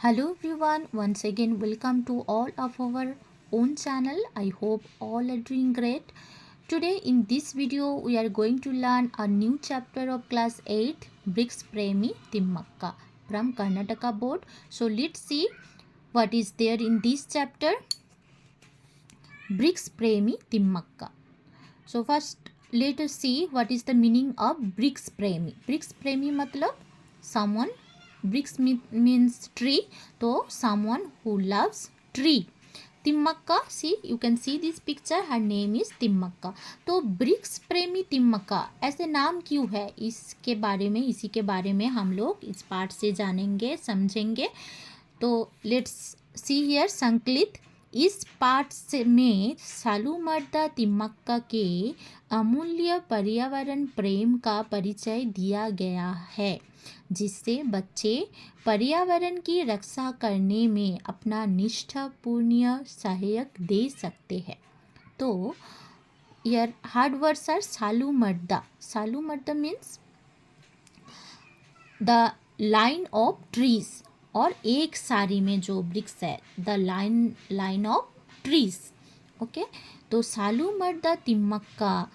Hello everyone, once again welcome to all of our own channel. I hope all are doing great. Today in this video we are going to learn a new chapter of class 8 Bricks Premi Timmakka from Karnataka board. So let's see what is there in this chapter. Bricks Premi Timmakka. So first let us see what is the meaning of Bricks Premi. Bricks Premi matlab someone, bricks means tree, so someone who loves tree. Timmakka, see you can see this picture, her name is Timmakka. तो ब्रिक्स प्रेमी तिम्मक्का ऐसे नाम क्यों है, इसके बारे में इसी के बारे में हम लोग इस पार्ट से जानेंगे समझेंगे. तो लेट्स सी हियर संकलित. इस पाठ से में सालूमर्दा तिम्मक्का के अमूल्य पर्यावरण प्रेम का परिचय दिया गया है, जिससे बच्चे पर्यावरण की रक्षा करने में अपना निष्ठापूर्ण सहयोग दे सकते हैं. तो यार hard words are Saalumarada. Saalumarada means the line of trees, और एक सारी में जो ब्रिक्स है the line of trees. Okay, तो सालूमर्दा तिम्मक्का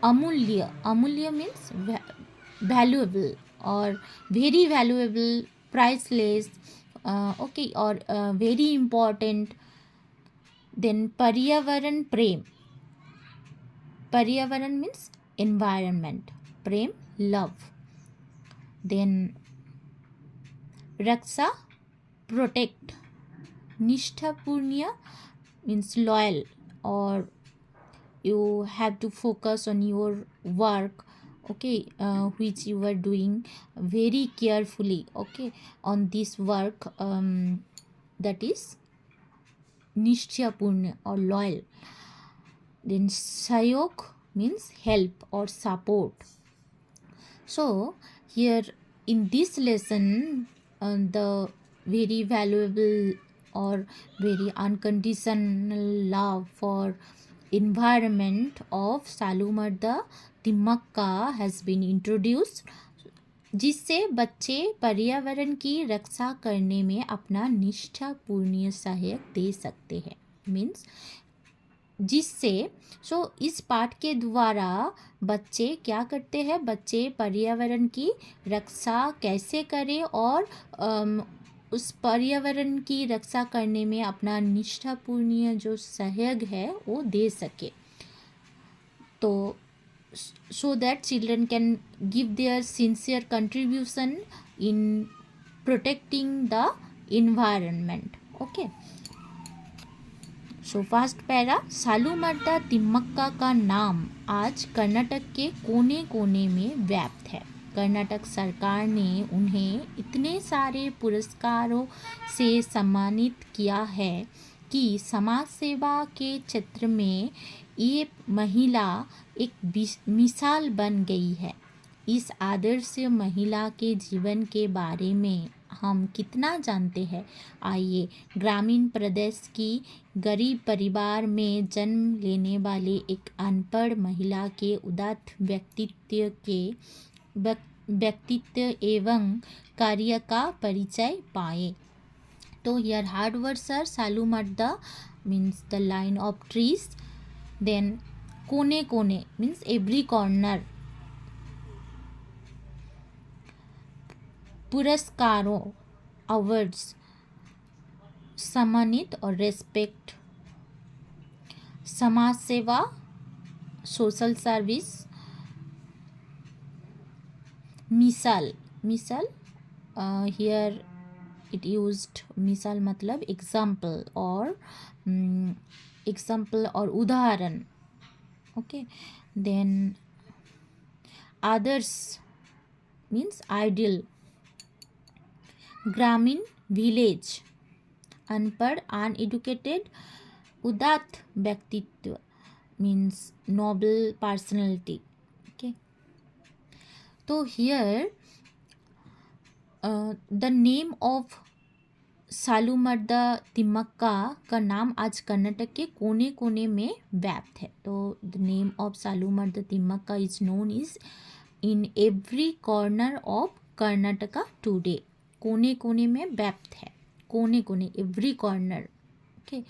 अमूल्य, अमूल्य मीन्स वैल्यूएबल और वेरी वैल्यूएबल, प्राइसलेस, ओके, और वेरी इम्पॉर्टेंट. देन पर्यावरण प्रेम, पर्यावरण मीन्स एनवायरनमेंट, प्रेम लव. देन रक्षा प्रोटेक्ट, निष्ठापूर्ण means loyal, or you have to focus on your work, okay, which you are doing very carefully, okay, on this work, that is nishtapurna or loyal. Then sayog means help or support. So here in this lesson, the very valuable or very unconditional love for environment of Saalumarada Thimmakka has been introduced, जिससे बच्चे पर्यावरण की रक्षा करने में अपना निष्ठापूर्ण सहयोग दे सकते हैं. मीन्स जिससे इस पाठ के द्वारा बच्चे क्या करते हैं, बच्चे पर्यावरण की रक्षा कैसे करें और उस पर्यावरण की रक्षा करने में अपना निष्ठापूर्ण जो सहयोग है वो दे सके. तो so that children can give their sincere contribution in protecting the environment. Okay. So first para, Saalumarada Thimmakka का नाम आज कर्नाटक के कोने कोने में व्याप्त है. कर्नाटक सरकार ने उन्हें इतने सारे पुरस्कारों से सम्मानित किया है कि समाज सेवा के क्षेत्र में ये महिला एक मिसाल बन गई है. इस आदर्श महिला के जीवन के बारे में हम कितना जानते हैं. आइए, ग्रामीण प्रदेश की गरीब परिवार में जन्म लेने वाले एक अनपढ़ महिला के उदात्त व्यक्तित्व एवं कार्य का परिचय पाए. तो here hard words are Saalumarada means the line of trees. Then कोने कोने मीन्स एवरी कॉर्नर. पुरस्कारों अवार्ड्स, सम्मानित और रेस्पेक्ट. समाज सेवा सोशल सर्विस. मिसाल, मिसाल हियर इट यूज्ड, मिसाल मतलब एग्जाम्पल और एग्जाम्पल और उदाहरण. ओके. देन आदर्श मीन्स आइडियल. ग्रामीण विलेज, अनपढ़ अनएडुकेटेड. उदात्त व्यक्तित्व मीन्स नोबल पर्सनैलिटी. ओके. तो here the name of Saalumarada Thimmakka का नाम आज कर्नाटक के कोने कोने में व्याप्त है. तो the name of Saalumarada Thimmakka is known is in every corner of Karnataka today. कोने कोने में व्याप्त है, कोने कोने, एवरी कॉर्नर। ओके,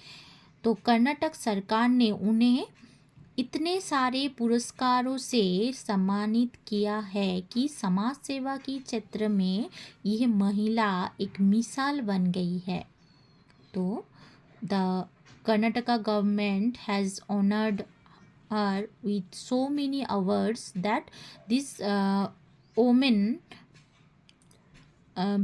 तो कर्नाटक सरकार ने उन्हें इतने सारे पुरस्कारों से सम्मानित किया है कि समाज सेवा के क्षेत्र में यह महिला एक मिसाल बन गई है। तो the Karnataka government has honoured her with so many awards that this woman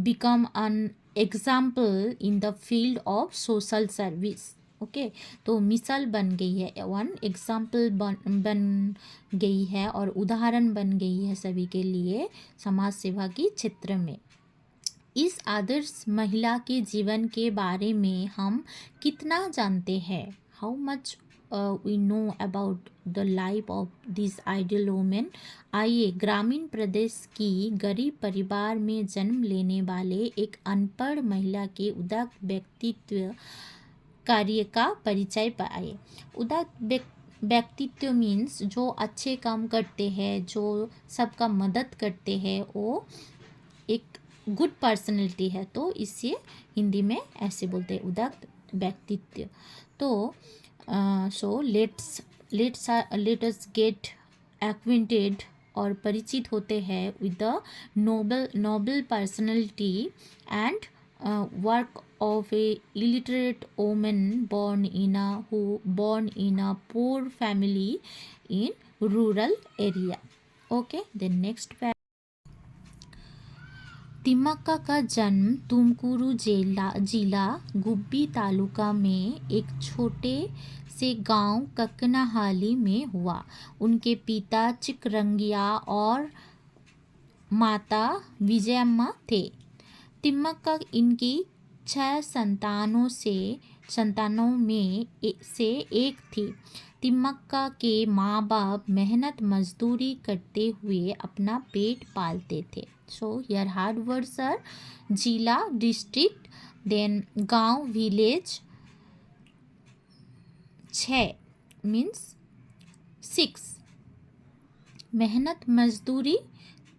become an example in the field of social service। Okay, तो मिसाल बन गई है, वन एग्जाम्पल बन गई है और उदाहरण बन गई है सभी के लिए समाज सेवा के क्षेत्र में। इस आदर्श महिला के जीवन के बारे में हम कितना जानते हैं? How much we know about the life of this ideal woman। आइए ग्रामीण प्रदेश की गरीब परिवार में जन्म लेने वाले एक अनपढ़ महिला के उदात्त व्यक्तित्व कार्य का परिचय पाए। उदात्त व्यक्तित्व मीन्स जो अच्छे काम करते हैं, जो सबका मदद करते हैं, वो एक गुड पर्सनैलिटी है। तो इससे हिंदी में ऐसे बोलते हैं, उदात्त व्यक्तित्व। तो so let us get acquainted और परिचित होते हैं with the noble personality and work of a illiterate woman born in a poor family in rural area। okay, then next Thimmakka का जन्म तुमकुरू जिला गुब्बी तालुका में एक छोटे से गांव कक्कनाहाली में हुआ। उनके पिता चिकरंगिया और माता विजयम्मा थे। तिम्मक्का इनकी 6 संतानों में से एक थी। तिम्मक्का के माँ बाप मेहनत मजदूरी करते हुए अपना पेट पालते थे। So here hard words are जिला डिस्ट्रिक्ट, देन गांव विलेज, 6 मीन्स 6, मेहनत मजदूरी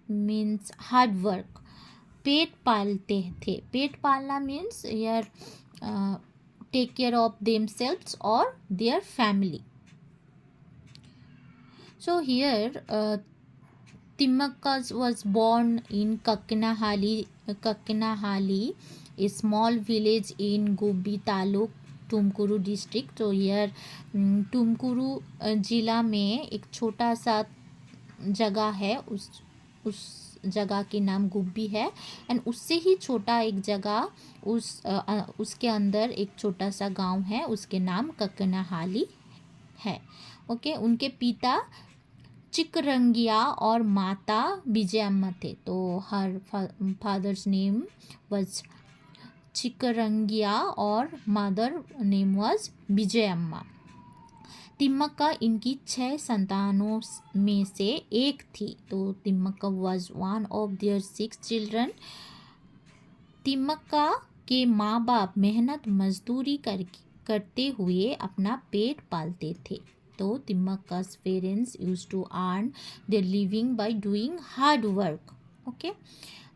मीन्स हार्ड वर्क, पेट पालते थे। पेट पालना means here take care of themselves और their family. So here Timmaka was born in Kakkanahali, a small village in Gubbi Taluk, Tumakuru district. तो हियर तुमकुरू जिला में एक छोटा सा जगह है, उस जगह के नाम गुब्बी है। एंड उससे ही छोटा एक जगह उसके अंदर एक छोटा सा गांव है, उसके नाम कक्कनाहाली है। ओके, उनके पिता चिकरंगिया और माता विजयम्मा थे। तो हर फादर्स नेम वाज चिकरंगिया और mother name was Vijayamma. Thimmakka इनकी 6 संतानों में से एक थी। तो Thimmakka was one of their 6 children. Thimmakka के माँ बाप मेहनत मजदूरी करते हुए अपना पेट पालते थे। तो Timmaka's parents used to earn their living by doing hard work। okay,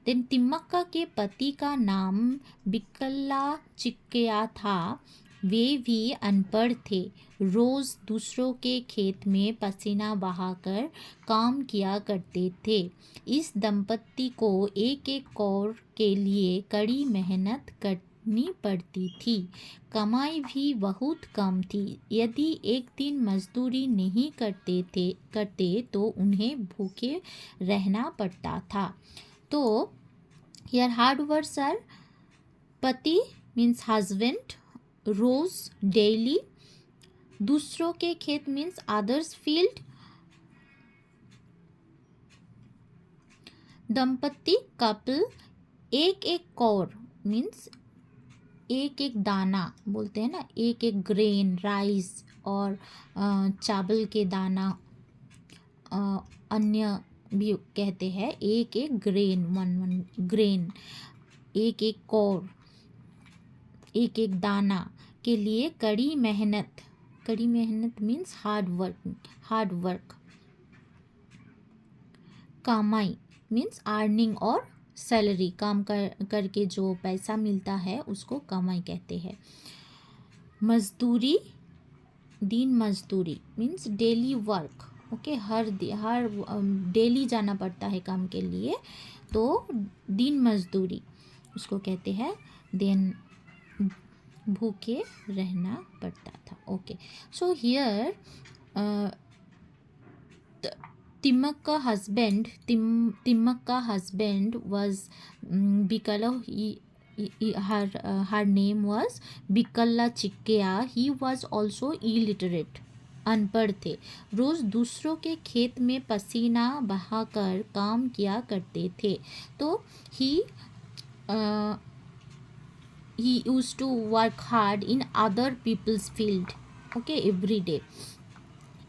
then Thimmakka के पति का नाम बिकल्ला चिक्कया था। वे भी अनपढ़ थे। रोज़ दूसरों के खेत में पसीना बहाकर काम किया करते थे। इस दंपत्ति को एक कौर के लिए कड़ी मेहनत करनी पड़ती थी। कमाई भी बहुत कम थी। यदि एक दिन मजदूरी नहीं करते तो उन्हें भूखे रहना पड़ता था। तो हियर हार्ड वर्ड्स आर पति मीन्स हस्बैंड, रोज डेली, दूसरों के खेत मीन्स अदर्स फील्ड, दंपत्ति कपल, एक कौर मीन्स एक दाना बोलते हैं ना, एक ग्रेन राइस और चावल के दाना अन्य भी कहते हैं। एक ग्रेन, वन ग्रेन, एक कौर, एक दाना के लिए कड़ी मेहनत मीन्स हार्ड वर्क। कमाई मीन्स अर्निंग और सैलरी, काम करके जो पैसा मिलता है उसको कमाई कहते हैं। मजदूरी, दिन मजदूरी मीन्स डेली वर्क, ओके, हर डेली जाना पड़ता है काम के लिए, तो दिन मजदूरी उसको कहते हैं। देन भूखे रहना पड़ता था। Okay, so here Timmakka husband was Bikala. Her name was Bikalla Chikkaya. He was also illiterate, अनपढ़ थे। रोज़ दूसरों के खेत में पसीना बहाकर काम किया करते थे। तो he used to work hard in other people's field, okay, every day.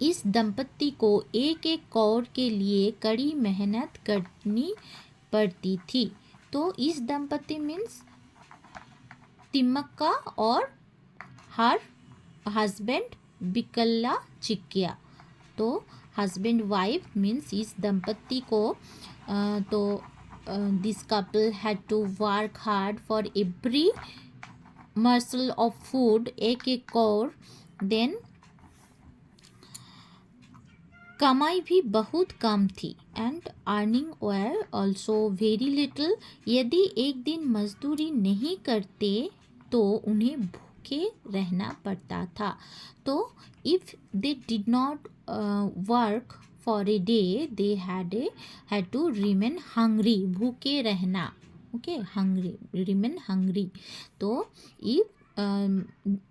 इस दंपति को एक एक कौर के लिए कड़ी मेहनत करनी पड़ती थी। तो इस दंपति मीन्स तिम्मक्का और हर हस्बैंड बिकल्ला चिक्किया। तो हस्बैंड वाइफ मीन्स इस दंपति को तो this couple had to work hard for every morsel of food, एक एक कौर। देन कमाई भी बहुत कम थी and earning were also very little. यदि एक दिन मजदूरी नहीं करते तो उन्हें भूखे रहना पड़ता था। तो if they did not work for a day they had to remain hungry, भूखे रहना, ओके, हंग्री, रिमेन हंग्री। तो इफ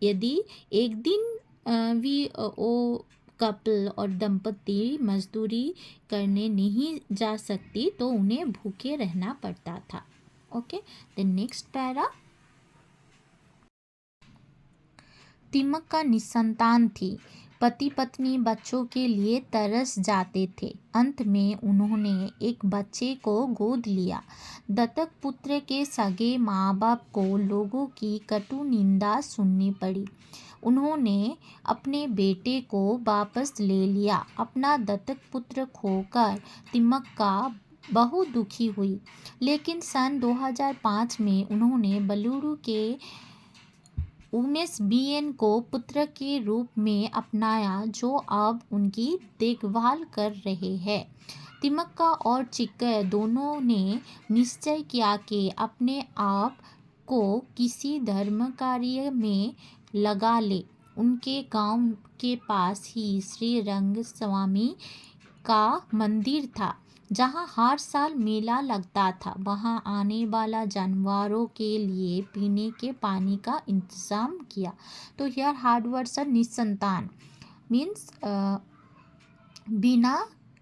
यदि एक दिन भी वो कपल और दंपति मजदूरी करने नहीं जा सकती तो उन्हें भूखे रहना पड़ता था। Okay, the next para. Thimmakka निसंतान थी। पति पत्नी बच्चों के लिए तरस जाते थे। अंत में उन्होंने एक बच्चे को गोद लिया। दत्तक पुत्र के सगे माँ बाप को लोगों की कटु निंदा सुननी पड़ी। उन्होंने अपने बेटे को वापस ले लिया। अपना दत्तक पुत्र खोकर तिम्मक्का बहुत दुखी हुई, लेकिन सन 2005 में उन्होंने बलूरू के उमेश बीएन को पुत्र के रूप में अपनाया, जो अब उनकी देखभाल कर रहे हैं। तिम्मक्का और चिक्कय दोनों ने निश्चय किया कि अपने आप को किसी धर्म कार्य में लगा ले। उनके गांव के पास ही श्री रंगस्वामी का मंदिर था, जहां हर साल मेला लगता था। वहां आने वाला जानवरों के लिए पीने के पानी का इंतज़ाम किया। तो हियर हार्ड वर्ड्स आर निसंतान मीन्स बिना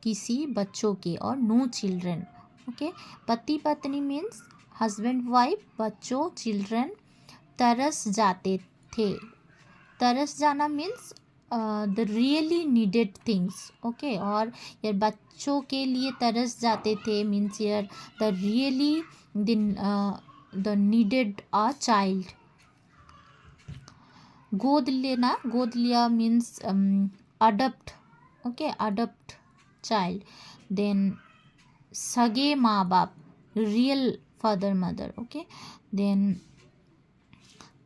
किसी बच्चों के और नो चिल्ड्रन। ओके, पति पत्नी मीन्स हस्बैंड वाइफ, बच्चों चिल्ड्रन। तरस जाते थे, तरस जाना means the really needed things, okay. और यार बच्चों के लिए तरस जाते थे मीन्स यार they really they needed a child. गोद लेना, गोद लिया means adopt, okay, adopt child. Then सगे माँ बाप, real father mother, okay. Then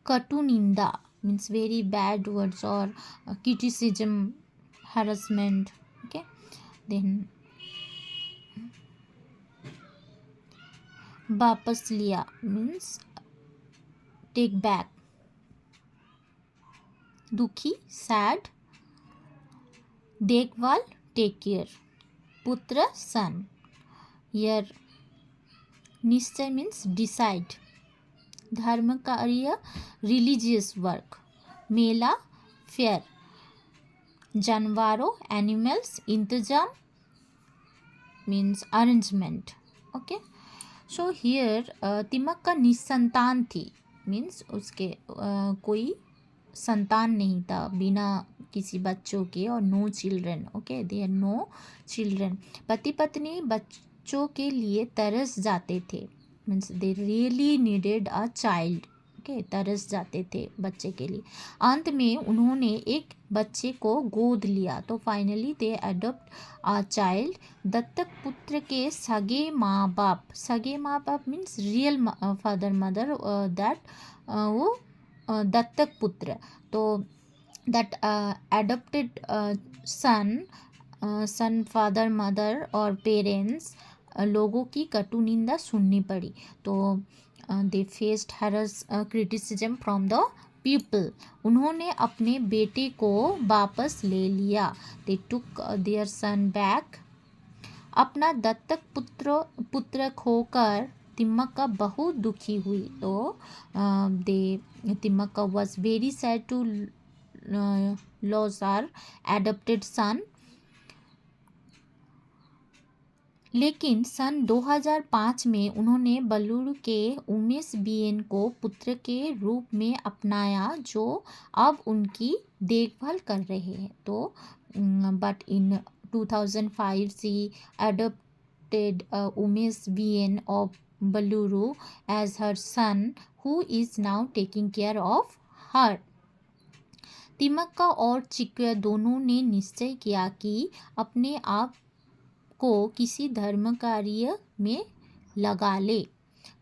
कटु निंदा means very bad words or criticism, harassment, okay. Then वापस लिया means take back, दुखी sad, देखभाल take care, पुत्र son। here निश्चय means decide, धर्म कार्य रिलीजियस वर्क, मेला फेयर, जानवरों एनिमल्स, इंतजाम means arrangement. Okay, so here Thimmakka निसंतान थी मीन्स उसके कोई संतान नहीं था, बिना किसी बच्चों के, और no children, okay, they are no children. पति पत्नी बच्चों के लिए तरस जाते थे means they really needed a child, okay, तरस जाते थे बच्चे के लिए। अंत में उन्होंने एक बच्चे को गोद लिया। तो finally they adopt a child. दत्तक पुत्र के सगे माँ बाप means real father mother, that वो दत्तक पुत्र। तो that adopted sun father mother और पेरेंट्स लोगों की कटु निंदा सुननी पड़ी। तो दे faced harass criticism from the people. उन्होंने अपने बेटे को वापस ले लिया। दे टुक देयर सन बैक। अपना दत्तक पुत्र खोकर तिम्मक्का बहुत दुखी हुई। तो दे Thimmakka was very sad to loss are adopted son. लेकिन सन 2005 में उन्होंने बल्लूरू के उमेश बीएन को पुत्र के रूप में अपनाया, जो अब उनकी देखभाल कर रहे हैं। तो but in 2005 she adopted Umesh BN of Balluru as her son, who is now taking care of her. तिमक्का और चिक्या दोनों ने निश्चय किया कि अपने आप को किसी धर्म कार्य में लगा ले।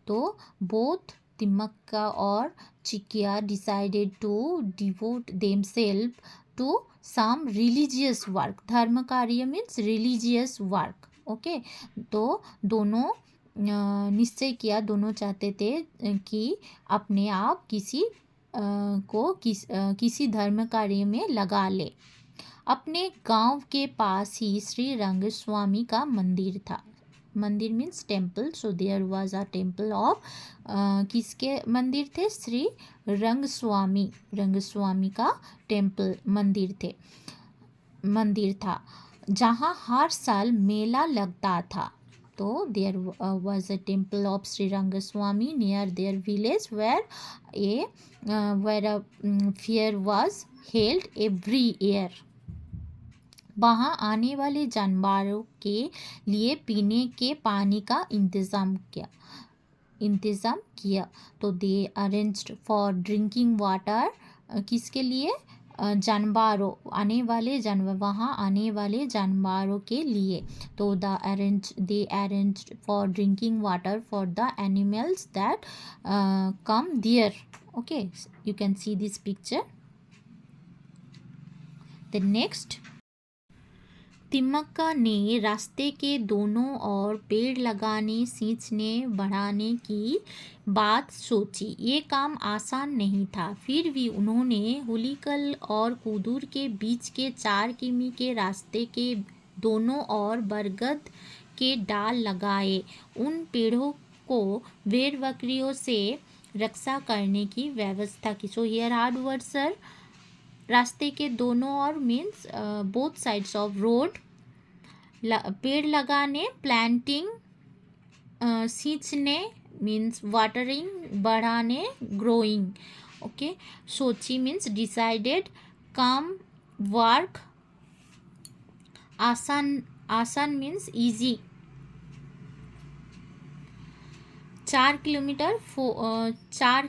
तो बोथ तिमक्का और Chikkaiah decided to devote themself to some religious work. धर्म कार्य मीन्स रिलीजियस वर्क। ओके, तो दोनों निश्चय किया, दोनों चाहते थे कि अपने आप किसी धर्म कार्य में लगा ले। अपने गांव के पास ही श्री रंगस्वामी का मंदिर था। मंदिर means temple. So there was a temple of, किसके मंदिर थे? श्री रंगस्वामी का टेम्पल मंदिर था, जहाँ हर साल मेला लगता था। तो there was a temple of Shri Rangaswamy near their village where a fair was held every year. वहाँ आने वाले जानवरों के लिए पीने के पानी का इंतज़ाम किया। तो they arranged for drinking water, किसके लिए? वहाँ आने वाले जानवरों के लिए। तो they arranged for drinking water for the animals that come there. Okay, you can see this picture. The next, Thimmakka ने रास्ते के दोनों ओर पेड़ लगाने, सींचने, बढ़ाने की बात सोची। ये काम आसान नहीं था, फिर भी उन्होंने हुलीकल और कुदूर के बीच के 4 किमी के रास्ते के दोनों ओर बरगद के डाल लगाए। उन पेड़ों को भेड़ बकरियों से रक्षा करने की व्यवस्था की। So here hard word sir. रास्ते के दोनों ओर means both sides of road. पेड़ लगाने, प्लांटिंग, सींचने मीन्स वाटरिंग, बढ़ाने, ग्रोइंग। ओके, सोची मीन्स डिसाइडेड, काम, वर्क, आसान मीन्स इजी। 4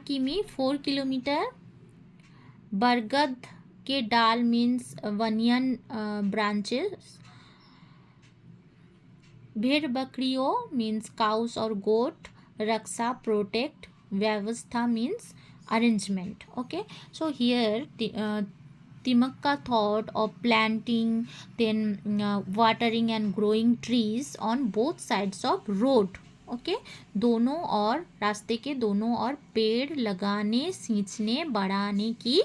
किमी 4 किलोमीटर। बरगद के डाल मीन्स बनियन ब्रांचेस। भेड़ बकरियों मीन्स काउस और गोट। रक्षा, प्रोटेक्ट। व्यवस्था means arrangement. Okay, so here Timokka thought of planting, then watering and growing trees on both sides of road. Okay, दोनों और रास्ते के दोनों ओर पेड़ लगाने, सींचने, बढ़ाने की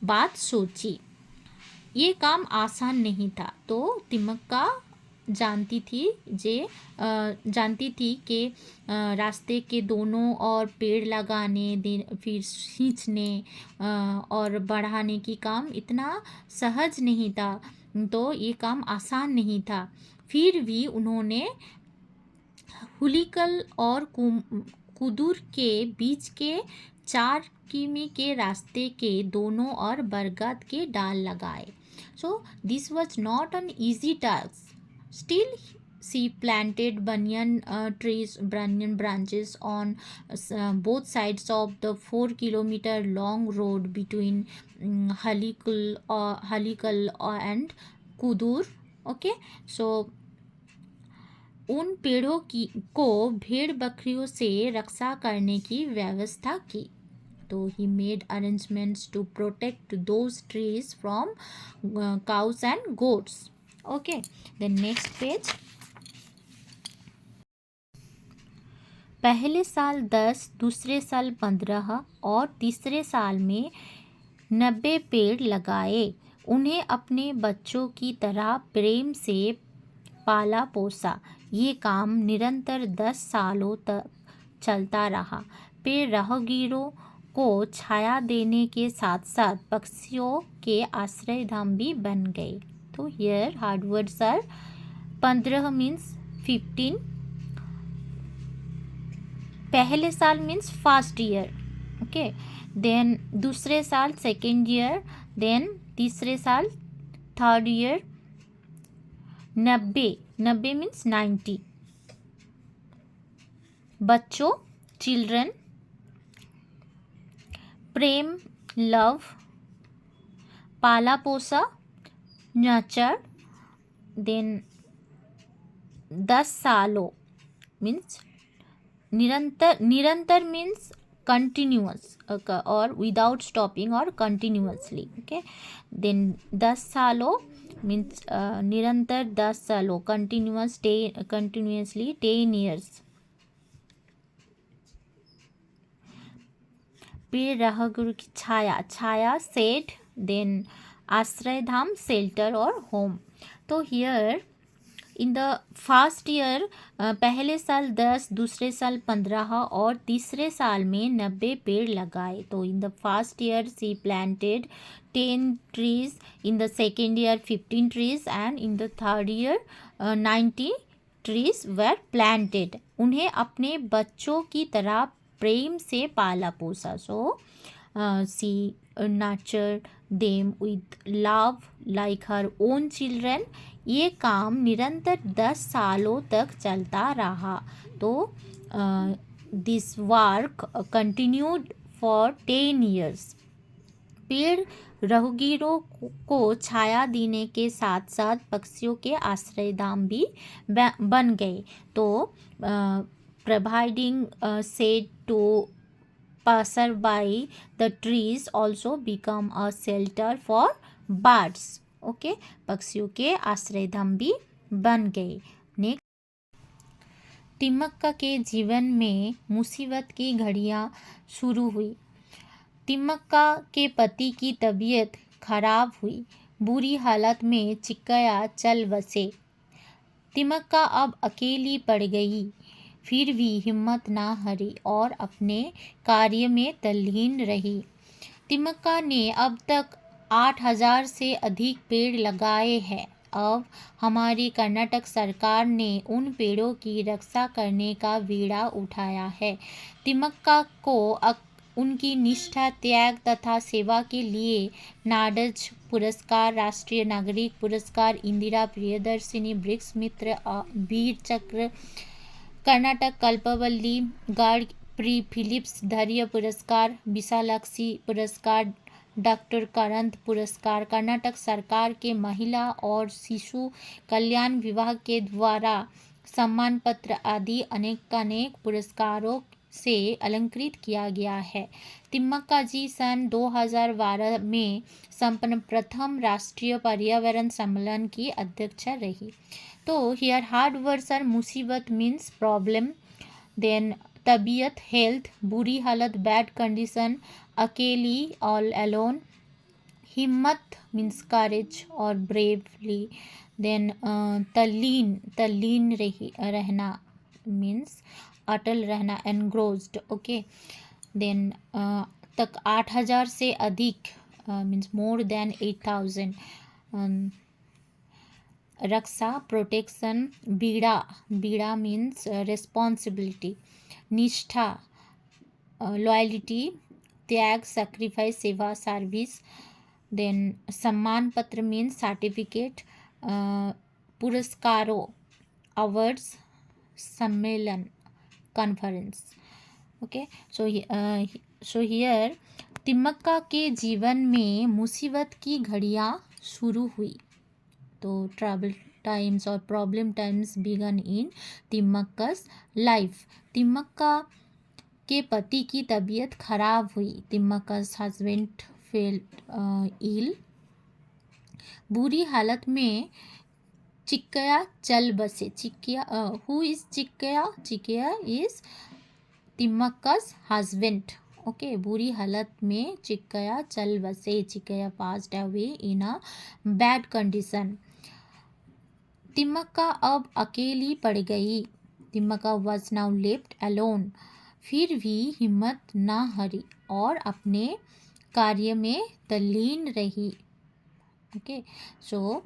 बात सोची। ये काम आसान नहीं था। तो तिमक्का जानती थी कि रास्ते के दोनों ओर पेड़ लगाने, फिर सींचने और बढ़ाने की काम इतना सहज नहीं था। तो ये काम आसान नहीं था। फिर भी उन्होंने हुलीकल और कुदूर के बीच के 4 किमी के रास्ते के दोनों ओर बरगद के डाल लगाए। So this was not an easy task. Still, she planted banyan branches on both sides of the 4 kilometer long road between Halikal and Kudur. Okay, so उन पेड़ों की को भेड़ बकरियों से रक्षा करने की व्यवस्था की. तो he made arrangements to protect those trees from cows and goats. Okay, then next page. पहले साल 10, दूसरे साल 15 और तीसरे साल में 90 पेड़ लगाए. उन्हें अपने बच्चों की तरह प्रेम से पाला पोसा. ये काम निरंतर 10 सालों तक चलता रहा. पेड़ राहगीरों को छाया देने के साथ साथ पक्षियों के आश्रय धाम भी बन गए. तो here hard words are 15 means 15. पहले साल means first year. Okay, then दूसरे साल सेकेंड ईयर, देन तीसरे साल थर्ड ईयर. 90 मीन्स 90. बच्चों चिल्ड्रन. प्रेम लव. पाला पोसा नर्चर. देन 10 सालों मीन्स निरंतर मीन्स कंटिन्यूअस और विदाउट स्टॉपिंग और कंटिन्यूअसली. ओके, देन 10 सालों मीन्स निरंतर 10 सालों, कंटिन्यूअसली 10 years. पेड़ राहगीर की छाया सेड. देन आश्रय धाम शेल्टर और होम. तो here in the first year पहले साल 10, दूसरे साल 15 और तीसरे साल में 90 पेड़ लगाए. तो in the first year she planted 10 trees, in the second year 15 trees and in the third year 90 trees were planted. उन्हें अपने बच्चों की तरह प्रेम से पाला पोसा. So she nurtured them with love like her own children. ये काम निरंतर 10 सालों तक चलता रहा. तो this work continued for 10 years. पेड़ राहगीरों को छाया देने के साथ साथ पक्षियों के आश्रय धाम भी बन गए. तो providing shade to passerby, the trees also become a shelter for birds. Okay, पक्षियों के आश्रय धाम भी बन गए. नेक्स्ट, तिम्मक्का के जीवन में मुसीबत की घड़ियां शुरू हुई. तिम्मक्का के पति की तबीयत खराब हुई. बुरी हालत में चिक्कया चल बसे. तिम्मक्का अब अकेली पड़ गई. फिर भी हिम्मत ना हारी और अपने कार्य में तल्लीन रही. तिम्मक्का ने अब तक 8,000 से अधिक पेड़ लगाए हैं. अब हमारी कर्नाटक सरकार ने उन पेड़ों की रक्षा करने का बीड़ा उठाया है. तिम्मक्का को उनकी निष्ठा, त्याग तथा सेवा के लिए नाडज पुरस्कार, राष्ट्रीय नागरिक पुरस्कार, इंदिरा प्रियदर्शिनी ब्रिक्स मित्र वीर चक्र, कर्नाटक कल्पवल्ली गार्ड प्री फिलिप्स धैर्य पुरस्कार, विशालाक्षी पुरस्कार, डॉक्टर करंत पुरस्कार, कर्नाटक सरकार के महिला और शिशु कल्याण विभाग के द्वारा सम्मान पत्र आदि अनेकानेक पुरस्कारों से अलंकृत किया गया है. तिम्मक्का जी सन 2012 में संपन्न प्रथम राष्ट्रीय पर्यावरण सम्मेलन की अध्यक्ष रही. तो हियर हार्ड वर्ड्स आर मुसीबत मीन्स प्रॉब्लम, देन तबीयत हेल्थ, बुरी हालत बैड कंडीशन, अकेली ऑल अलोन, हिम्मत मीन्स करेज और ब्रेवली, देन तल्लीन रहना मीन्स अटल रहना, एनग्रोज्ड. ओके, देन तक 8,000 से अधिक मीन्स मोर देन 8,000. रक्षा प्रोटेक्शन, बीड़ा मीन्स रिस्पॉन्सिबिलिटी, निष्ठा लॉयल्टी, त्याग सैक्रिफाइस सेवा सर्विस, देन सम्मान पत्र मीन्स सर्टिफिकेट, पुरस्कारों awards सम्मेलन conference. Okay, so here Thimmakka के जीवन में मुसीबत की घड़ियां शुरू हुई. तो ट्रबल टाइम्स और प्रॉब्लम टाइम्स बिगन इन तिम्मक्का's लाइफ. तिम्मक्का के पति की तबीयत खराब हुई. तिम्मक्का's हस्बैंड फेल्ट इल. बुरी हालत में चिक्कया चल बसे. चिक्कया, हु इज चिक्कया? चिक्कया इज तिम्मक्का's हस्बैंड. ओके, बुरी हालत में चिक्कया चल बसे. Chikkaiah passed away in a bad condition. Thimmakka अब अकेली पड़ गई. Thimmakka was now left alone. फिर भी हिम्मत ना हारी और अपने कार्य में तल्लीन रही. Okay, so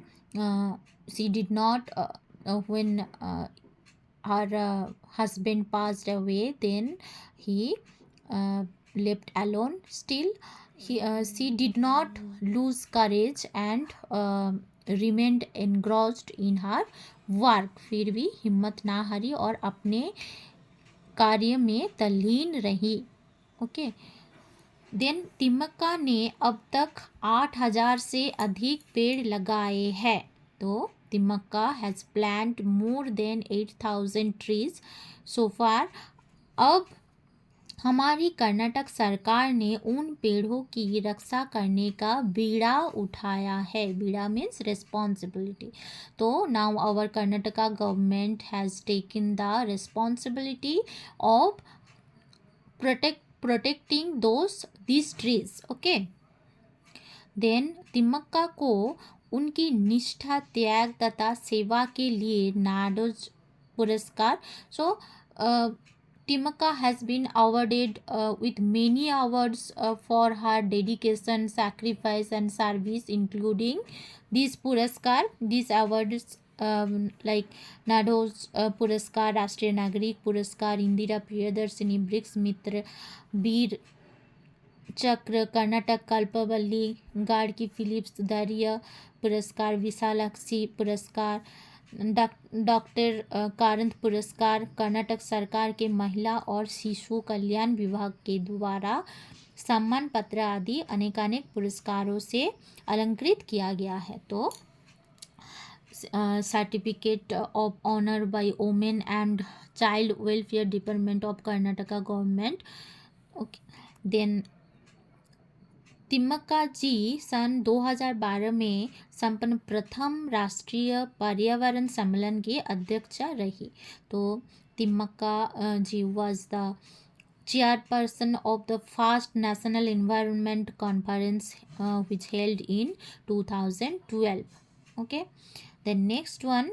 she did not when her husband passed away, then he left alone. Still, she did not lose courage and remained engrossed in her work. फिर भी हिम्मत ना हारी और अपने कार्य में तल्लीन रही. ओके, देन तिम्मक्का ने अब तक 8,000 से अधिक पेड़ लगाए हैं. तो Thimmakka has plant more than 8,000 trees so far. अब हमारी कर्नाटक सरकार ने उन पेड़ों की रक्षा करने का बीड़ा उठाया है. बीड़ा मीन्स रिस्पॉन्सिबिलिटी. तो now our Karnataka government has taken the responsibility of protecting these trees. Okay, then तिम्मक्का को उनकी निष्ठा, त्याग तथा सेवा के लिए नाडोज पुरस्कार. सो Timmaka has been awarded with many awards for her dedication, sacrifice and service, including these puraskar. These awards like नाडोज पुरस्कार, राष्ट्रीय नागरिक पुरस्कार, इंदिरा प्रियदर्शनी ब्रिक्स मित्र, वीर चक्र, कर्नाटक कल्पवल्ली, गार्गी फिलिप्स धैर्य पुरस्कार, विशालाक्षी पुरस्कार, डॉक्टर कारंत पुरस्कार, कर्नाटक सरकार के महिला और शिशु कल्याण विभाग के द्वारा सम्मान पत्र आदि अनेकानेक पुरस्कारों से अलंकृत किया गया है. तो certificate of honour by women and child welfare department of Karnataka government. Okay, then Thimmakka ji सन 2012 में संपन्न प्रथम राष्ट्रीय पर्यावरण सम्मेलन की अध्यक्ष रही. तो Thimmakka ji was the chairperson of the first national environment conference which held in 2012. Okay, the next one,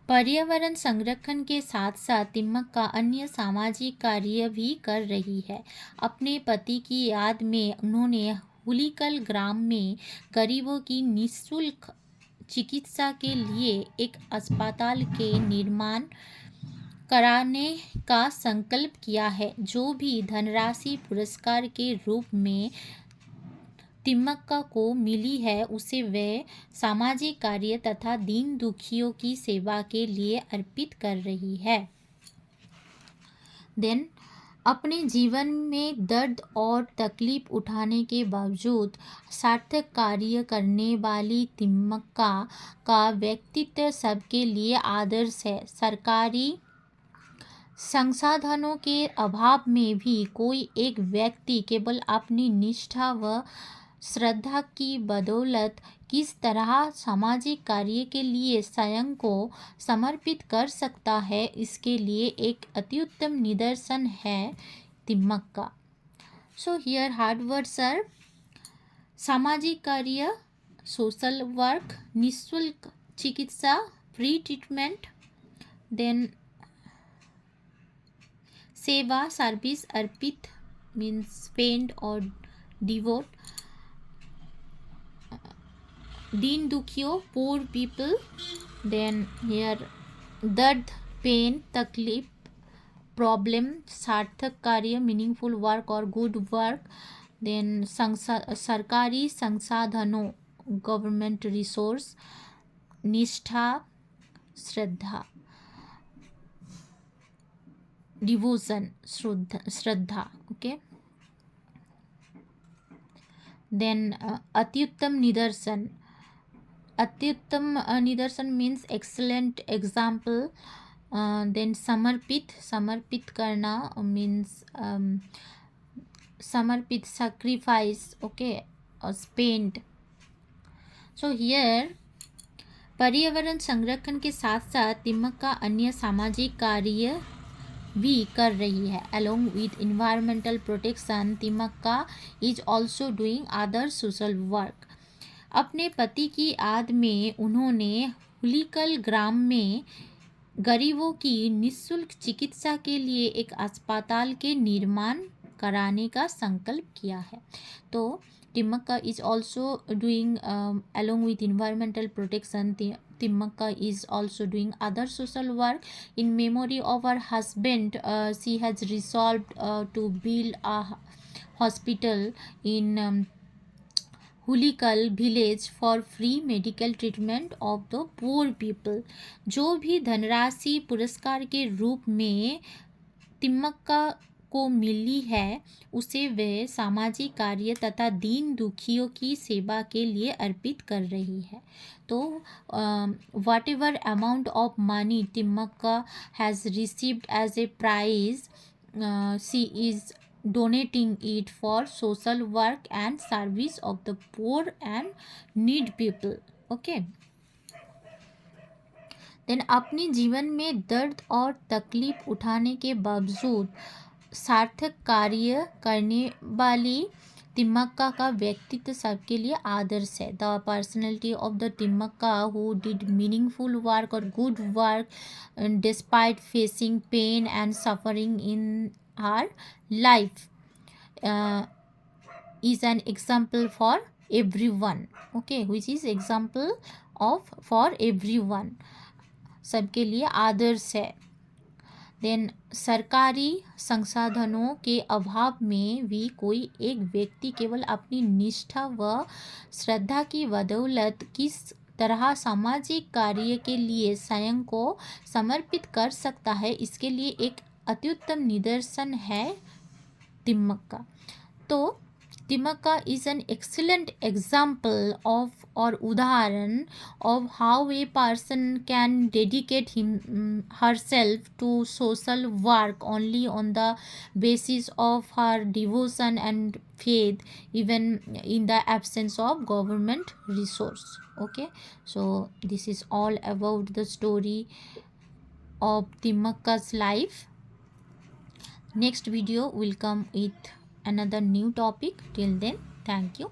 पर्यावरण संरक्षण के साथ साथ तिम्मक्का अन्य सामाजिक कार्य भी कर रही है. अपने पति की याद में उन्होंने हुलिकल ग्राम में गरीबों की निःशुल्क चिकित्सा के लिए एक अस्पताल के निर्माण कराने का संकल्प किया है. जो भी धनराशि पुरस्कार के रूप में तिम्मक्का को मिली है उसे वे सामाजिक कार्य तथा दीन दुखियों की सेवा के लिए अर्पित कर रही है. देन अपने जीवन में दर्द और तकलीफ उठाने के बावजूद सार्थक कार्य करने वाली तिम्मक्का का व्यक्तित्व सबके लिए आदर्श है. सरकारी संसाधनों के अभाव में भी कोई एक व्यक्ति केवल अपनी निष्ठा व श्रद्धा की बदौलत किस तरह सामाजिक कार्य के लिए स्वयं को समर्पित कर सकता है, इसके लिए एक अत्युत्तम निदर्शन है तिम्मक्का. So here hard words are सामाजिक कार्य, सोशल वर्क, निःशुल्क चिकित्सा, फ्री ट्रीटमेंट, देन सेवा, सर्विस, अर्पित मीन्स स्पेंड और डिवोट, दीन दुखियों poor people, then here दर्द, पेन, तकलीफ, प्रॉब्लम, सार्थक कार्य, मीनिंगफुल वर्क और गुड वर्क, देन सरकारी संसाधनों गवर्नमेंट रिसोर्स, निष्ठा, श्रद्धा, devotion, श्रद्धा. Okay. Then अत्युत्तम निदर्शन. अत्युत्तम निदर्शन means excellent example. Then समर्पित, समर्पित करना means समर्पित, sacrifice. Okay, or spent. So here पर्यावरण संरक्षण के साथ साथ तिम्मक्का अन्य सामाजिक कार्य भी कर रही है. Along with environmental protection, Thimmakka is also doing other social work. अपने पति की याद में उन्होंने हुलिकल ग्राम में गरीबों की निःशुल्क चिकित्सा के लिए एक अस्पताल के निर्माण कराने का संकल्प किया है. तो Timmaka is also doing along with environmental protection, Timmaka is also doing other social work. In memory of her husband, she has resolved to build a hospital in Hulikal village for free medical treatment of the poor people. जो भी धनराशि पुरस्कार के रूप में तिम्मक्का को मिली है उसे वे सामाजिक कार्य तथा दीन दुखियों की सेवा के लिए अर्पित कर रही है. तो whatever amount of money Timmakka has received as a prize, she is donating it for social work and service of the poor and need people. Okay. Then अपने जीवन में दर्द और तकलीफ उठाने के बावजूद सार्थक कार्य करने वाली तिम्मक्का का व्यक्तित्व सबके लिए आदर्श है. The personality of the Thimmakka who did meaningful work और good work despite facing pain and suffering in her life is an example for everyone. Okay, which is example of for everyone, सबके लिए आदर्श है. देन सरकारी संसाधनों के अभाव में भी कोई एक व्यक्ति केवल अपनी निष्ठा व श्रद्धा की बदौलत किस तरह सामाजिक कार्य के लिए स्वयं को समर्पित कर सकता है, इसके लिए एक अत्युत्तम निदर्शन है तिम्मक्का. तो Thimmakka is an excellent example of और उदाहरण of how a person can dedicate herself to social work only on the basis of her devotion and faith, even in the absence of government resource. Okay, so this is all about the story of Timmaka's life. Next video will come with another new topic. Till then, thank you.